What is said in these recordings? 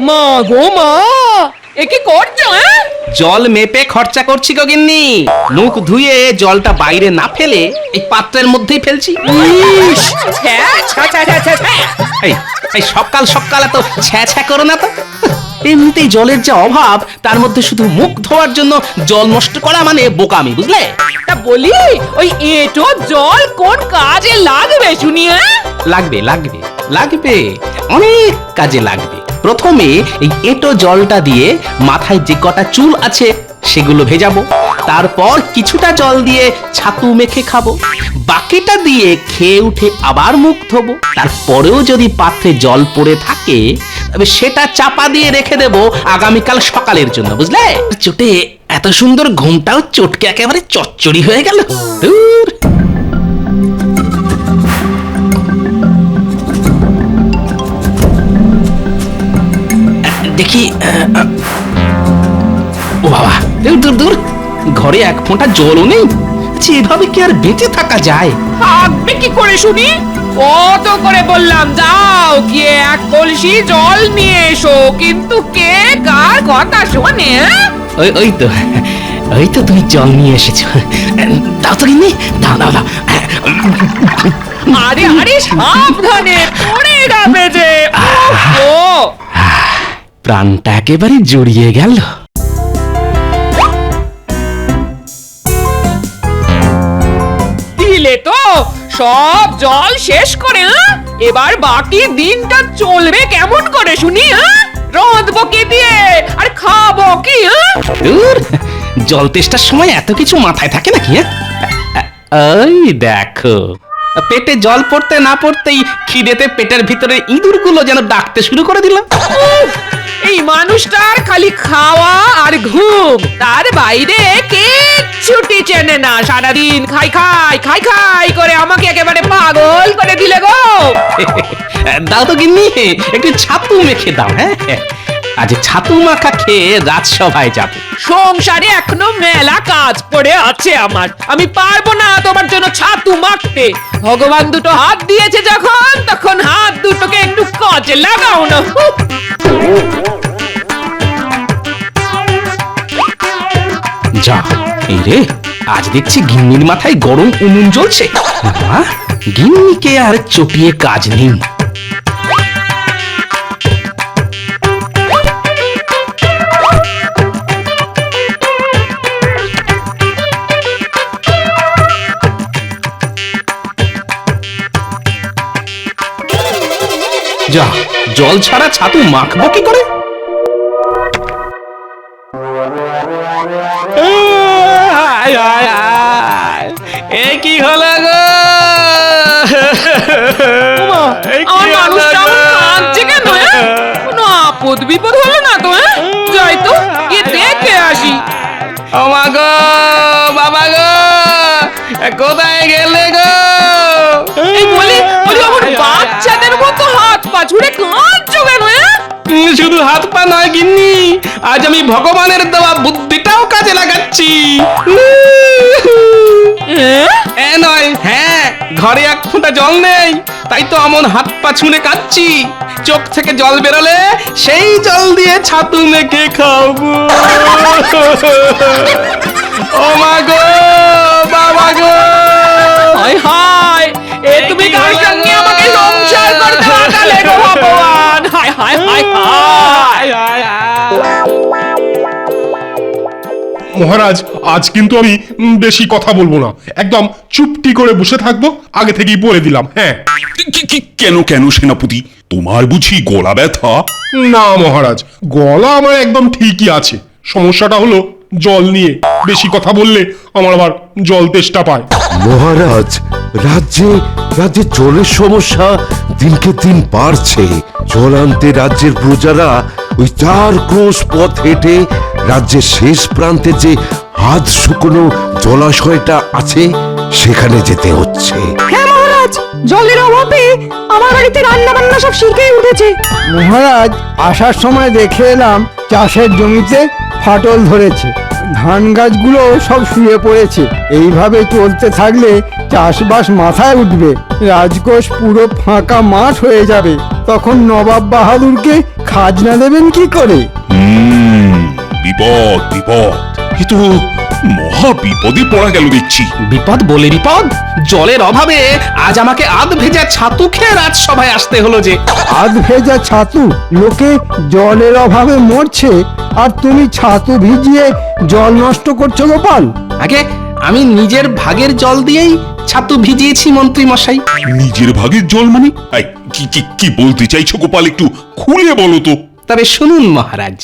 মা গো মা, এ কি করছো? জল মেপে খরচা করছি গো গিন্নি। মুখ ধুয়ে জলটা বাইরে না ফেলে এই পাত্রের মধ্যেই ফেলছি। ইস, ছ্যা, ছ্যা, ছ্যা, ছ্যা, ছ্যা, ছ্যা। এই এই সকাল সকাল এত ছ্যা ছ্যা করো না তো। এমনিতেই জলের যে অভাব, তার মধ্যে শুধু মুখ ধোয়ার জন্য জল নষ্ট করা মানে বোকামি, বুঝলে? তা বলি, ওই এঁটো জল কোন কাজে লাগবে শুনি? লাগবে লাগবে লাগবে, অনেক কাজে লাগবে। প্রথমে এই এঁটো জলটা দিয়ে মাথায় যে কটা চুল আছে সেগুলো ভেজাবো। তারপর কিছুটা জল দিয়ে ছাতু মেখে খাবো। বাকিটা দিয়ে খেয়ে উঠে আবার মুখ ধোবো। তারপরেও যদি পাত্রে জল পড়ে থাকে তবে সেটা চাপা দিয়ে রেখে দেবো আগামীকাল সকালের জন্য, বুঝলে? চোটে এত সুন্দর ঘুমটাও চটকে একেবারে চচ্চড়ি হয়ে গেল। দূর। দেখি, ও বাবা, দূর দূর দূর, ঘরে এক ফোঁটা জলও নেই। এভাবে কি আর বেঁচে থাকা যায়? থাকবে কি করে শুনি? কত করে বললাম যাও গিয়ে এক কলসি জল নিয়ে এসো, কিন্তু কে কার কথা শোনে? ওই ওই তো তুমি জল নিয়ে এসেছো। দাও তো গিন্নি, দাও দাও দাও। আরে আরে সাবধানে, পড়ে যাবে যে। ও প্রাণটা একেবারে জড়িয়ে গেল। দিলে তো সব জল শেষ করে, এবার বাকি দিনটা চলবে কেমন করে শুনি? রাঁধবো কি দিয়ে আর খাবো কি? দূর, জল তেষ্টার সময় এত কিছু মাথায় থাকে নাকি? ওই দেখো, পেটে জল পড়তে না পড়তেই খিদেতে পেটের ভিতরে ইঁদুরগুলো যেন ডাকতে শুরু করে দিল। এই মানুষটার খালি খাওয়া আর ঘুম, তার বাইরে কিচ্ছুটি চেনে না। সারাদিন খাই খাই খাই খাই করে আমাকে একেবারে পাগল করে দিলে গো। দাও তো গিন্নি, একটু ছাতু মেখে দাও। হ্যাঁ, আজ ছাতু মাখা খেয়ে রাজসভায় যাব। সংসারে এখনো মেলা কাজ পড়ে আছে আমার, আমি পারবো না তোমার জন্য ছাতু মাখতে। ভগবান দুটো হাত দিয়েছে যখন, তখন হাত দুটোকে একটু কাজে লাগাও না। যা, এই রে, আজ দেখছি গিন্নির মাথায় গরম উনুন জ্বলছে। বাবা, গিন্নিকে আর চটিয়ে কাজ নেই। যা, জল ছাড়া ছাতু মাখবো কি করে? এ কি হলো গো? আমার মানুষটা আমার কাঁদছে কেন? কোনো আপদ বিপদ হলো না তো? যাই তো গিয়ে দেখে আসি। ও মা গো, বাবা গো, কোথায় গেলে গো? এই বলি আমার বাচ্চাদের মতো হাত পা ছুড়ে কাঁদছো কেন? শুধু হাত পা নয় গিন্নি, আজ আমি ভগবানের দেওয়া বুদ্ধিটাও কাজে লাগাচ্ছি। নয়, হ্যাঁ, ঘরে এক ফোঁটা জল নেই, তাই তো এমন হাত পা ছুঁড়ে কাঁদছি। চোখ থেকে জল বেরোলে সেই জল দিয়ে ছাতু মেখে খাবো। ও মা গো, বাবা গো, হায় হায়, এ তুমি কার সঙ্গে আমাকে সংসার করতে লাগালে গো ভগবান? হায় হায় হায় হায়। মহারাজ, আজ কিন্তু আমি বেশি কথা বলবো না, একদম চুপটি করে বসে থাকবো, আগে থেকেই বলে দিলাম। হ্যাঁ। কেন কেন সেনাপতি, তোমার বুঝি গলা ব্যথা? না মহারাজ, গলা আমার একদম ঠিকই আছে। সমস্যাটা হলো জল নিয়ে। বেশি কথা বললে আমার আবার জল তেষ্টা পায়। মহারাজ, রাজ্যে রাজ্যে জলের সমস্যা দিনকে দিন বাড়ছে। জল আনতে রাজ্যের প্রজারা ওই 4 ক্রোশ পথ হেঁটে রাজ্যের শেষ প্রান্তে যে হাত শুকনো জলাশয়টা আছে সেখানে যেতে হচ্ছে। হ্যাঁ মহারাজ, জলের অভাবে আমার বাড়িতে রান্না বান্না সব শিখে উঠেছে। মহারাজ, আসার সময় দেখে এলাম চাষের জমিতে ফাটল ধরেছে, ধান গাছগুলো সব শুয়ে পড়েছে। এইভাবে চলতে থাকলে চাষবাস মাথায় উঠবে, রাজকোষ পুরো ফাঁকা মাঠ হয়ে যাবে। তখন নবাব বাহাদুরকে খাজনা দেবেন কি করে? বিপদ বিপদ, এ তো মহা বিপদে পড়া গেল দেখছি। বিপদ বলে বিপদ, জলের অভাবে আজ আমাকে আধ ভেজা ছাতু খেয়ে রাজসভায় আসতে হলো যে। আধ ভেজা ছাতু? লোকে জলের অভাবে মরছে আর তুমি ছাতু ভিজিয়ে জল নষ্ট করছো গোপাল? আগে আমি নিজের ভাগের জল দিয়েই ছাতু ভিজিয়েছি মন্ত্রী মশাই। নিজের ভাগের জল মানে? এই, কি কি কি বলতে চাইছো গোপাল, একটু খুলে বলো তো। তবে শুনুন মহারাজ,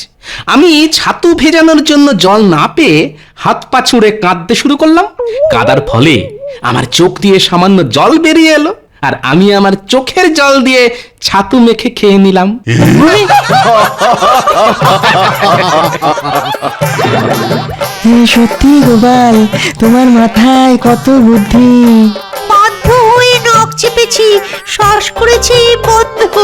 আমি ছাতু ভেজানোর জন্য জল না পেয়ে হাত পা ছুঁড়ে কাঁদতে শুরু করলাম। কাদার ফলে আমার চোখ দিয়ে সামান্য জল বেরিয়ে এলো, আর আমি আমার চোখের জল দিয়ে ছাতু মেখে খেয়ে নিলাম। সত্যি গোপাল, তোমার মাথায় কত বুদ্ধি। বাধ্য হয়ে নখ চেপেছি, শ্বাস করেছি বন্ধ।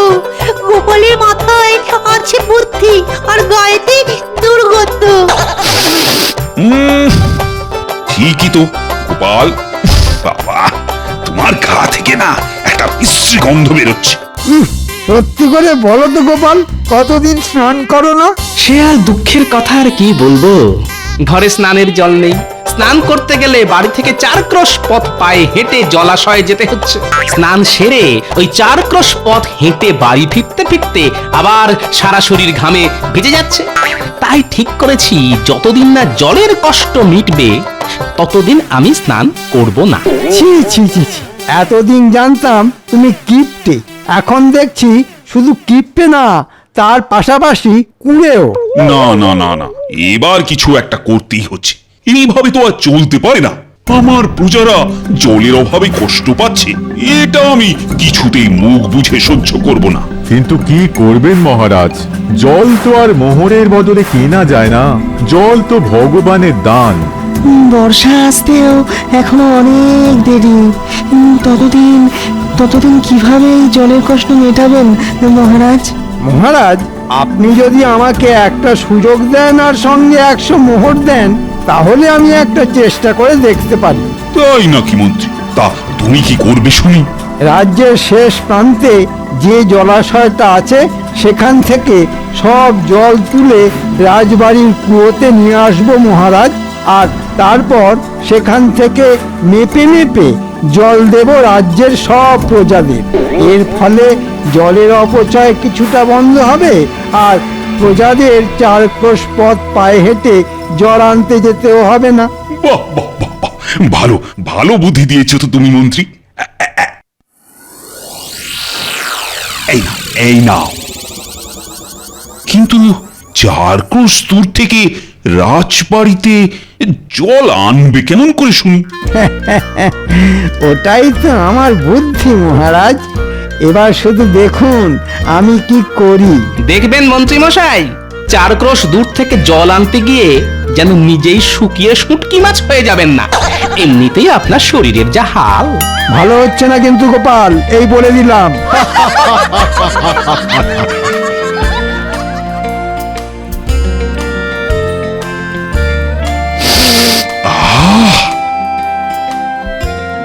গোপালের মাথায় আছে বুদ্ধি আর গায়েতে দুর্গন্ধ। ঠিকই তো গোপাল, বাবা তোমার গা থেকে না একটা বিশ্রী গন্ধ বেরোচ্ছে। সত্যি করে বলো তো গোপাল, কতদিন স্নান করো না? সে আর দুঃখের কথা আর কি বলবো, ঘরে স্নানের জল নেই। স্নান করতে গেলে বাড়ি থেকে 4 ক্রোশ পথ পায়ে হেঁটে জলাশয়ে যেতে হচ্ছে। স্নান সেরে ওই 4 ক্রোশ পথ হেঁটে বাড়ি ফিরতে ফিরতে আবার সারা শরীর ঘামে ভিজে যাচ্ছে। তাই ঠিক করেছি, যতদিন না জলের কষ্ট মিটবে ততদিন আমি স্নান করব না। ছি ছি ছি ছি, এতদিন জানতাম তুমি কিপ্টে, এখন দেখছি শুধু কিপ্টে না, তার পাশাপাশি কুঁড়েও। না না না না, এবার কিছু একটা করতেই হচ্ছে, এইভাবে তো আর চলতে পারে না। আমার প্রজারা জলের অভাবে কষ্ট পাচ্ছে, এটা আমি কিছুতেই মুখ বুঝে সহ্য করব না। কিন্তু কি করবেন মহারাজ, জল তো আর মোহরের বদলে কেনা যায় না, জল তো ভগবানের দান। বর্ষা আসতেও এখনো অনেক দেরি। ততদিন কিভাবে এই জলের কষ্ট মেটাবেন মহারাজ? মহারাজ, আপনি যদি আমাকে একটা সুযোগ দেন আর সঙ্গে 100 মোহর দেন, তাহলে আমি একটা চেষ্টা করে দেখতে পারি। তাই নাকি মন্ত্রী? তা তুমি কি করবে শুনি? রাজ্যের শেষ প্রান্তে যে জলাশয়টা আছে সেখান থেকে সব জল তুলে রাজবাড়ির কুয়োতে নিয়ে আসবো মহারাজ, আর তারপর সেখান থেকে মেপে মেপে জল দেব রাজ্যের সব প্রজাদের। এর ফলে জলের অপচয় কিছুটা বন্ধ হবে, আর প্রজাদের 4 ক্রোশ পথ পায়ে হেঁটে জল আনতে যেতেও হবে না। বাহ বাহ বাহ বাহ, ভালো ভালো বুদ্ধি দিয়েছো তো তুমি মন্ত্রী। এই নাও, এই নাও। কিন্তু 4 ক্রোশ দূর থেকে রাজবাড়িতে জল আনবে কেমন করে শুনি? ওটাই তো আমার বুদ্ধি মহারাজ, এবার শুধু দেখুন আমি কি করি। দেখবেন মন্ত্রী মশাই, 4 ক্রোশ দূর থেকে জল আনতে গিয়ে যেন নিজেই শুকিয়ে শুটকি মাছ হয়ে যাবেন না। এমনিতেই আপনার শরীরের যা হাল। ভালো হচ্ছে না কিন্তু গোপাল, এই বলে দিলাম।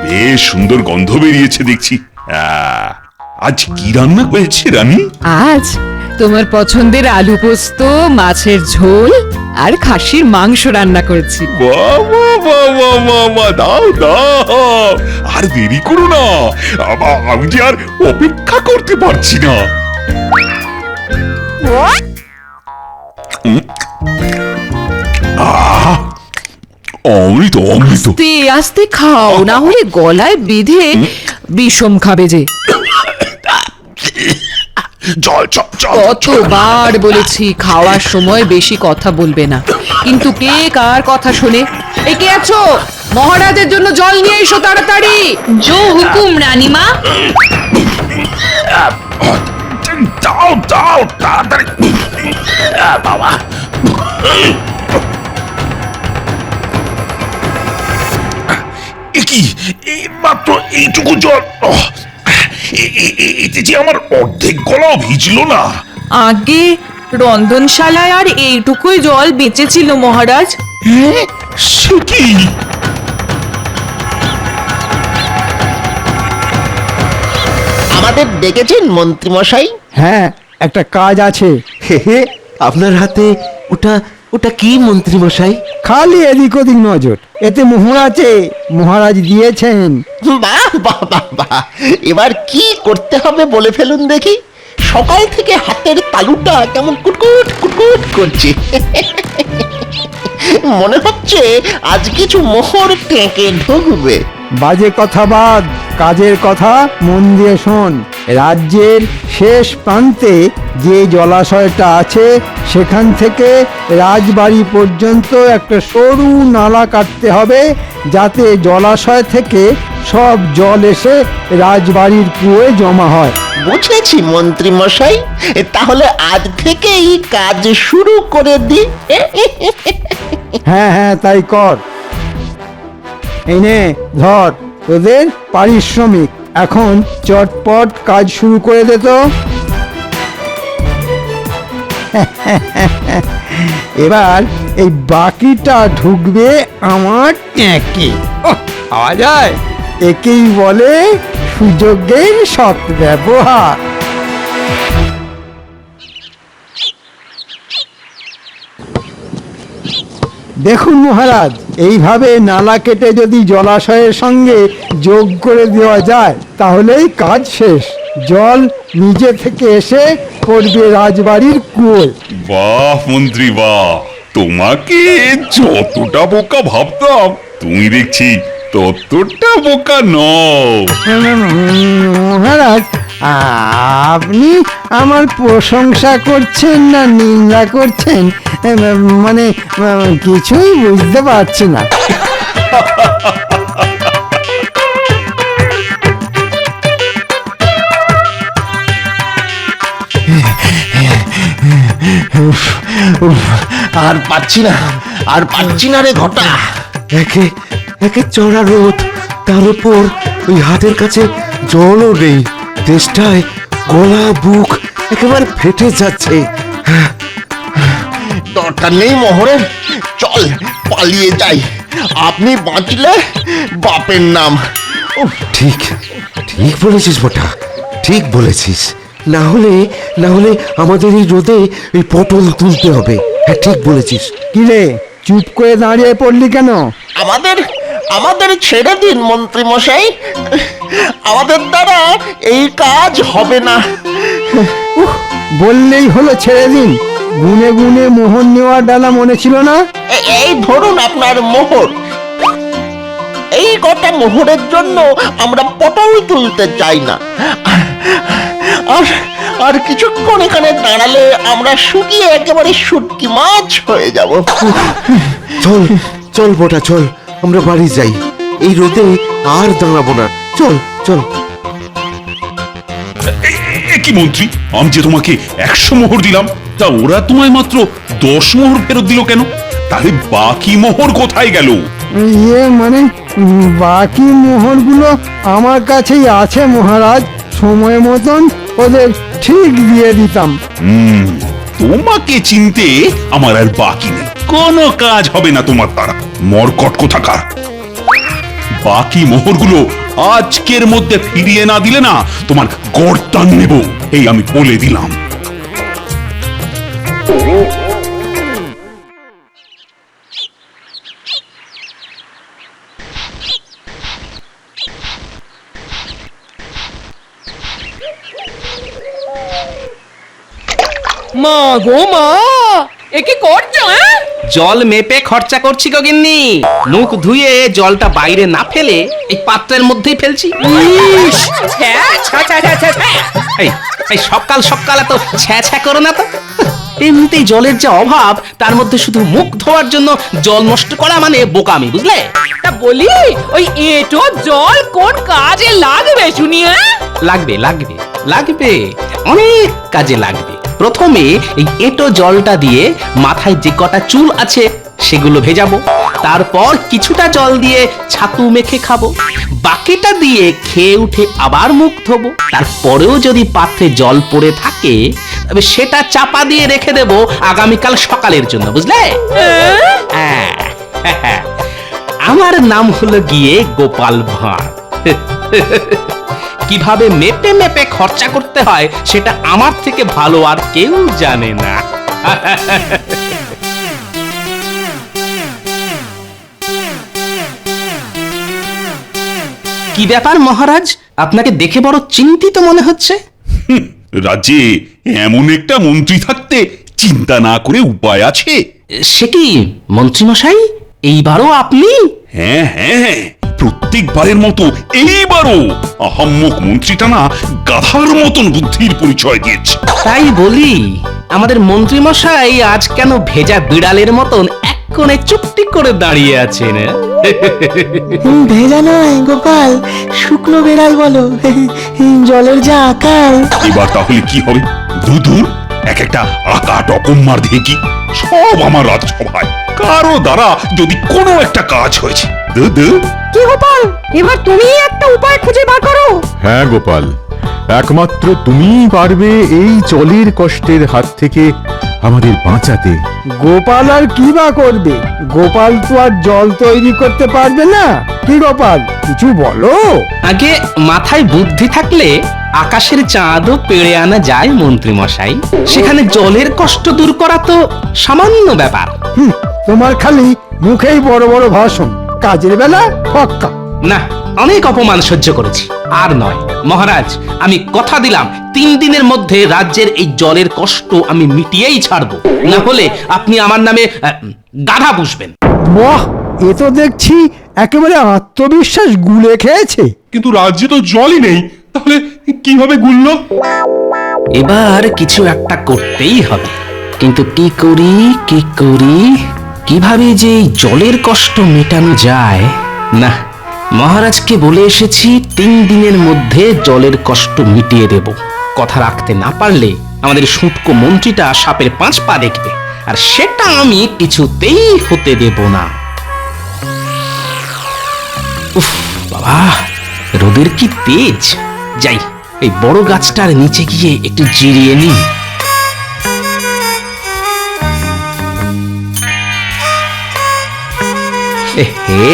বেশ সুন্দর গন্ধ বেরিয়েছে দেখছি। আজ কি রান্না হয়েছে রানী? আজ তোমার পছন্দের আলু পোস্ত, মাছের ঝোল আর খাসির মাংস রান্না করেছি। বাবা বাবা বাবা, দাও দাও, আর দেরি করো না, আমি যে আর অপেক্ষা করতে পারছি না। অমৃত অমৃত। আস্তে আস্তে খাও, না হলে গলায় বেঁধে বিষম খাবে যে। জল জল জল। কতবার বলেছি খাওয়ার সময় বেশি কথা বলবে না, কিন্তু কে কার কথা শোনে? এই কে আছো? মহারাজের জন্য জল নিয়ে এসো তাড়াতাড়ি। জো হুকুম রানীমা। দাও দাও তাড়াতাড়ি। বাবা, কি মাত্র এইটুকু জল, এতে যে আমার অর্ধেক গলাও ভিজলো না। আগে রন্ধনশালায় আর এইটুকুই জল বেঁচেছিল মহারাজ। সে কি? আমাদের ডেকেছেন মন্ত্রীমশাই? হ্যাঁ, একটা কাজ আছে। হে হে, আপনার হাতে ওটা ওটা কি মন্ত্রী মশাই? খালি এদিক ওদিক নজর, এতে মোহর আছে, মহারাজ দিয়েছেন। বাহ বাহ বাহ বাহ, এবার কি করতে হবে বলে ফেলুন দেখি। সকাল থেকে হাতের তালুটা কেমন কুটকুট কুটকুট করছে। মনে হচ্ছে আজ কিছু মোহর টেকে ঢুকবে। বাজে কথা বাদ, কাজের কথা মন দিয়ে শোন। রাজ্যের শেষ প্রান্তে যে জলাশয়টা আছে সেখান থেকে রাজবাড়ি পর্যন্ত একটা সরু নালা কাটতে হবে, যাতে জলাশয় থেকে সব জল এসে রাজবাড়ির কুয়োয় জমা হয়। বুঝেছি মন্ত্রী মশাই, তাহলে আজ থেকেই কাজ শুরু করে দিই। হ্যাঁ হ্যাঁ, তাই কর। এই নে ধর তোদের পারিশ্রমিক, এখন চটপট কাজ শুরু করে দে তো। এবার এই বাকিটা ঢুকবে আমার ট্যাঁকে। পাওয়া যায়, একেই বলে সুযোগের সৎ ব্যবহার। দেখুন মহারাজ, এইভাবে নালা কেটে যদি জলাশয়ের সঙ্গে যোগ করে দেওয়া যায় তাহলেই কাজ শেষ। জল নিজে থেকে এসে পড়বে রাজবাড়ির কুয়োয়। বাহ মন্ত্রী বাহ, তোমাকে যতটা বোকা ভাবতাম তুমি দেখছি ততটা বোকা নও। মহারাজ, আপনি আমার প্রশংসা করছেন না নিন্দা করছেন, মানে কিছুই বুঝতে পারছি না। আর পাচ্ছি না, আর পাচ্ছি না রে ঘটা। একে একে চড়া রোদ, তার উপর ওই হাতের কাছে জলও নেই। তেষ্টায় গলা বুক একেবারে ফেটে যাচ্ছে। দরকার নেই মোহরের, চল পালিয়ে যাই। আপনি বাঁচলে বাপের নাম। ঠিক ঠিক বলেছিস বটা, ঠিক বলেছিস। না হলে আমাদের এই রোদে এই পটল তুলতে হবে। হ্যাঁ, ঠিক বলেছিস। কিরে, চুপ করে দাঁড়িয়ে পড়লি কেন? আমাদের আমাদের ছেড়ে দিন মন্ত্রী মশাই, আমাদের দ্বারা এই কাজ হবে না। বললেই হলো ছেড়ে দিন। গুনে গুনে মোহর নেওয়ার ডালা মনে ছিল না? এই ধরুন আপনার মোহর। এই কটা মোহরের জন্য আমরা পটল তুলতে চাই না। আর আর কিছুক্ষণ এখানে দাঁড়ালে আমরা শুকিয়ে একেবারে শুটকি মাছ হয়ে যাব। চল চল বটা, চল আমরা বাড়ি যাই। এই রোদে আর দাঁড়াবো না। চল চল। এ কি মন্ত্রী, আমি যে তোমাকে 100 মোহর দিলাম, তা ওরা তোমায় মাত্র 10 মোহর ফেরত দিল কেন? তাহলে বাকি মোহর কোথায় গেল? মানে বাকি মোহরগুলো আমার কাছেই আছে মহারাজ, সময় মতন ওদের ঠিক দিয়ে দিতাম। তোমাকে চিনতে আমার আর বাকি নেই, কোনো কাজ হবে না তোমার দ্বারা। মরকট কোথাকার, বাকি মোহরগুলো আজকের মধ্যে ফিরিয়ে না দিলে না তোমার গর্দান নেব, এই আমি বলে দিলাম। মা গো মা, এ কি করছো? হ্যাঁ, জল মেপে খরচা করছি গো গিন্নি। মুখ ধুয়ে জলটা বাইরে না ফেলে এই পাত্রের মধ্যেই ফেলছি। ইস, ছ্যা, ছ্যা, ছ্যা, ছ্যা, ছ্যা, ছ্যা। এই এই সকাল সকাল এত ছ্যা ছ্যা করো না তো। এমনিতেই জলের যে অভাব, তার মধ্যে শুধু মুখ ধোয়ার জন্য জল নষ্ট করা মানে বোকামি, বুঝলে? তা বলি, ওই এঁটো জল কোন কাজে লাগবে শুনি? হ্যাঁ, লাগবে লাগবে লাগবে, অনেক কাজে লাগবে। প্রথমে এই এঁটো জলটা দিয়ে মাথায় যে কটা চুল আছে সেগুলো ভেজাবো। তারপর কিছুটা জল দিয়ে ছাতু মেখে খাবো। বাকিটা দিয়ে খেয়ে উঠে আবার মুখ ধোবো। তারপরেও যদি পাত্রে জল পড়ে থাকে তবে সেটা চাপা দিয়ে রেখে দেবো আগামীকাল সকালের জন্য, বুঝলে? হ্যাঁ, আমার নাম হলো গিয়ে গোপাল ভাঁড়। কিভাবে মেপে মেপে খরচা করতে হয় সেটা আমার থেকে ভালো আর কেউ জানে না। কি ব্যাপার মহারাজ, আপনাকে দেখে বড় চিন্তিত মনে হচ্ছে। রাজ্যে এমন একটা মন্ত্রী থাকতে চিন্তা না করে উপায় আছে? সে কি মন্ত্রীমশাই, এইবারও আপনি? হ্যাঁ হ্যাঁ, প্রত্যেকবারের মতো এইবারও আহাম্মক মন্ত্রীটা না গাধার মতন বুদ্ধির পরিচয় দিয়েছে। তাই বলি, আমাদের মন্ত্রীমশাই আজ কেন ভেজা বিড়ালের মতন এক কোণে চুপটি করে দাঁড়িয়ে আছেন? ভেজা নয় গোপাল, শুকনো বেড়াল বলো। জলের যা আকাল। এবার তাহলে কি হবে? দুদূর এক একটা আকাট অকম্মার দেখি সব আমার রাজসভায় কারো দ্বারা যদি কোনো একটা কাজ হয়েছে। দুদু কি গোপাল, এবার তুমি একটা উপায় খুঁজে বার করো। হ্যাঁ গোপাল, একমাত্র তুমিই পারবে এই জলের কষ্টের হাত থেকে আমাদের বাঁচাতে। গোপাল আর কি বা করবে? গোপাল তো আর জল তৈরি করতে পারবে না। কি গোপাল, কিছু বলো। আগে মাথায় বুদ্ধি থাকলে আকাশের চাঁদও পেড়ে আনা যায় মন্ত্রীমশাই। সেখানে জলের কষ্ট দূর করা তো সামান্য ব্যাপার। তোমার খালি মুখেই বড় বড় ভাষণ, কাজের বেলা ফক্কা। না, অনেক অপমান সহ্য করেছি, আর নয়। মহারাজ, আমি কথা দিলাম 3 দিনের মধ্যে রাজ্যের এই জলের কষ্ট আমি মিটিয়েই ছাড়বো। না হলে আপনি আমার নামে গাধা পুষবেন। বাহ, এ তো দেখছি একেবারে আত্মবিশ্বাস গুলে খেয়েছে। কিন্তু রাজ্যে তো জলই নেই, তাহলে কিভাবে গুললো? এবার কিছু একটা করতেই হবে, কিন্তু কি করি কি করি, কিভাবে যে এই জলের কষ্ট মেটানো যায়? না, মহারাজকে বলে এসেছি 3 দিনের মধ্যে জলের কষ্ট মিটিয়ে দেব। কথা রাখতে না পারলে আমাদের শুটকো মন্ত্রীটা সাপের 5 পা দেখবে, আর সেটা আমি কিছুতেই হতে দেব না। উফ বাবা, রোদের কি তেজ! যাই, এই বড় গাছটার নিচে গিয়ে একটু জিরিয়ে নিই। এহে,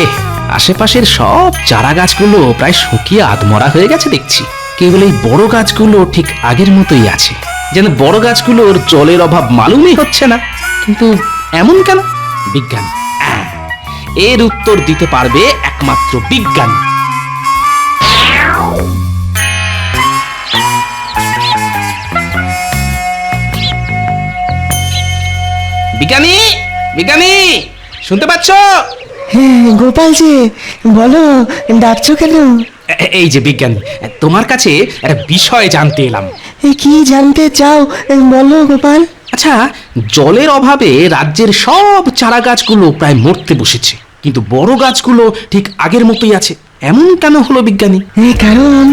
আশেপাশের সব চারা গাছগুলো প্রায় শুকিয়ে আধমরা হয়ে গেছে দেখছি। কেবল এই বড় গাছগুলো ঠিক আগের মতোই আছে, যেন বড় গাছগুলোর জলের অভাব মালুমই হচ্ছে না। কিন্তু এমন কেন? বিজ্ঞান, এর উত্তর দিতে পারবে একমাত্র বিজ্ঞান। বিজ্ঞানী, বিজ্ঞানী, শুনতে পাচ্ছ? গোপাল যে, বলো, ডাকছো কেন? এই যে বিজ্ঞানী, তোমার কাছে একটা বিষয় জানতে এলাম। কি জানতে চাও বলো গোপাল। আচ্ছা, জলের অভাবে রাজ্যের সব চারা গাছগুলো প্রায় মরতে বসেছে, কিন্তু বড় গাছগুলো ঠিক আগের মতোই আছে। এমন কেন হলো বিজ্ঞানী? কারণ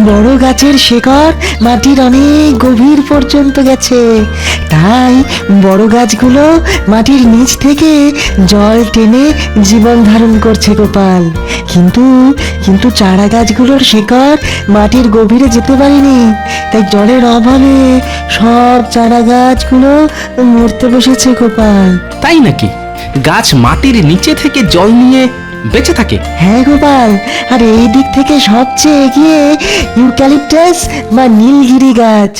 বড় গাছের শেকড় মাটির অনেক গভীর পর্যন্ত গেছে, তাই বড় গাছগুলো মাটির নিচ থেকে জল টেনে জীবন ধারণ করছে গোপাল। কিন্তু চারা গাছগুলোর শিকড় মাটির গভীরে যেতে পারেনি, তাই জলের অভাবে সব চারা গাছগুলো মরতে বসেছে গোপাল। তাই নাকি? গাছ মাটির নিচে থেকে জল নিয়ে বেঁচে থাকে? হ্যাঁ গোপাল, আর এই দিক থেকে সবচেয়ে এগিয়ে ইউক্যালিপটাস বা নীলগিরি গাছ,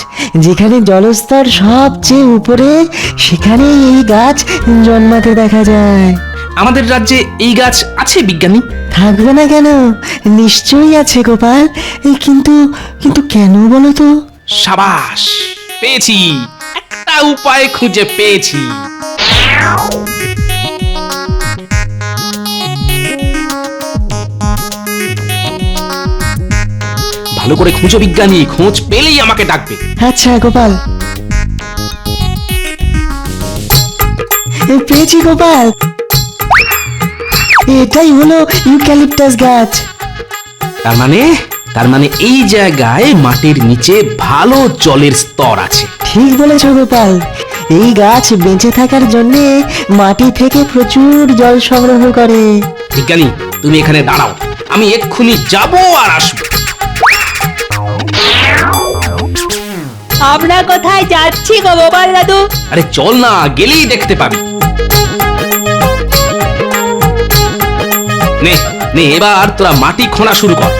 যেখানে জলস্তর সবচেয়ে উপরে, সেখানে এই গাছ জন্মাতে দেখা যায়। আমাদের রাজ্যে এই গাছ আছে বিজ্ঞানী? থাকবে না কেন, নিশ্চয়ই আছে গোপাল। কিন্তু কেন বলো তো? সাবাস, পেয়েছি, একটা উপায় খুঁজে পেয়েছি। ভালো করে খুঁজো বিজ্ঞানী, খোঁজ পেলেই আমাকে ডাকবে। আচ্ছা গোপাল, পেয়েছি গোপাল, এটাই হলো ইউক্যালিপটাস গাছ। তার মানে এই জায়গায় মাটির নিচে ভালো জলের স্তর আছে। ঠিক বলেছ গোপাল, এই গাছ বেঁচে থাকার জন্য মাটি থেকে প্রচুর জল সংগ্রহ করে। বিজ্ঞানী, তুমি এখানে দাঁড়াও, আমি এক্ষুনি যাব আর আসবো। আমরা কোথায় যাচ্ছি গো গোপাল দাদু? আরে চল না, গেলেই দেখতে পাবি। নে নে, এবার তোরা মাটি খোঁড়া শুরু কর।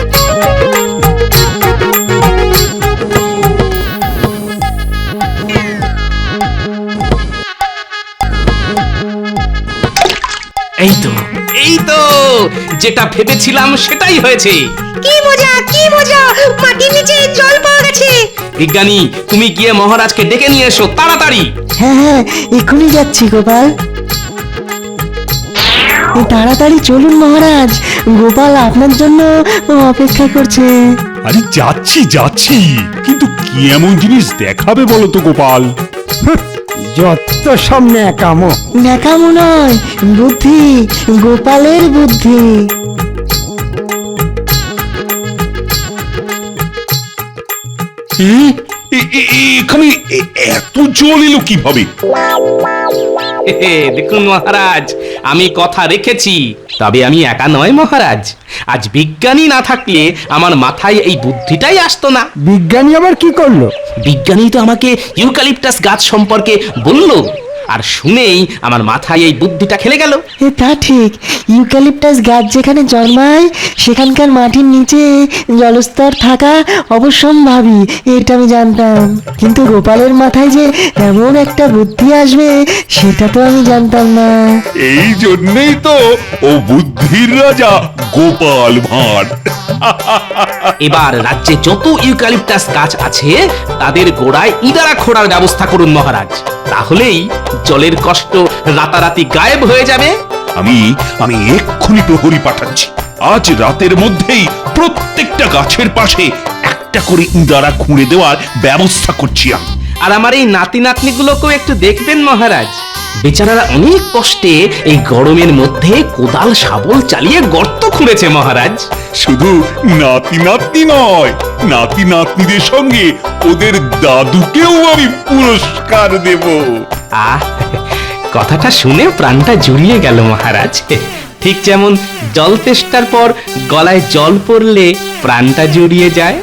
এই তো যেটা ভেবেছিলাম সেটাই হয়েছে। কি মজা মাটির নিচে জল পাওয়া গেছে। বিজ্ঞানী, তুমি গিয়ে মহারাজকে ডেকে নিয়ে এসো তাড়াতাড়ি। হ্যাঁ হ্যাঁ, এক্ষুনি যাচ্ছি গোপাল। তাড়াতাড়ি চলুন মহারাজ, গোপাল আপনার জন্য অপেক্ষা করছে। আরে যাচ্ছি কিন্তু কি এমন জিনিস দেখাবে বলো তো গোপাল? যত সব ন্যাকামো। ন্যাকামো নয়, বুদ্ধি, গোপালের বুদ্ধি। এখানে এত জল এলো কিভাবে? দেখুন মহারাজ, আমি কথা রেখেছি। তবে আমি একা নয় মহারাজ, আজ বিজ্ঞানী না থাকলে আমার মাথায় এই বুদ্ধিটাই আসতো না। বিজ্ঞানী আবার কি করলো? বিজ্ঞানী তো আমাকে ইউক্যালিপটাস গাছ সম্পর্কে বলল, আর শুনেই আমার মাথায় এই বুদ্ধিটা খেলে গেল। তা ঠিক, ইউক্যালিপটাস গাছ যেখানে জন্মায় সেখানকার মাটির নিচে জলস্তর থাকা অবশ্যম্ভাবী, এটা আমি জানতাম। কিন্তু গোপালের মাথায় যে এমন একটা বুদ্ধি আসবে সেটা তো আমি জানতাম না। এই জন্যই তো ও বুদ্ধির রাজা গোপাল ভাঁড়। এবার রাজ্যে যত ইউক্যালিপটাস গাছ আছে তাদের গোড়ায় ইদারা খোঁড়ার ব্যবস্থা করুন মহারাজ, তাহলেই জলের কষ্ট রাতারাতি গায়েব হয়ে যাবে। আমি এক্ষুনি প্রহরী পাঠাচ্ছি। আজ রাতের মধ্যেই প্রত্যেকটা গাছের পাশে একটা করে ইঁদারা খুঁড়ে দেওয়ার ব্যবস্থা করছি আমি। আর আমার এই নাতি নাতনিগুলোকেও একটু দেখবেন মহারাজ, বেচারারা অনেক কষ্টে এই গরমের মধ্যে কোদাল শাবল চালিয়ে গর্ত খুঁড়েছে মহারাজ। শুধু নাতি নাতনি নয়, নাতি নাতনিদের সঙ্গে ওদের দাদুকেও আমি পুরস্কার দেব। আহ, কথাটা শুনে প্রাণটা জুড়িয়ে গেল মহারাজ। ঠিক যেমন জল তেষ্টার পর গলায় জল পড়লে প্রাণটা জুড়িয়ে যায়।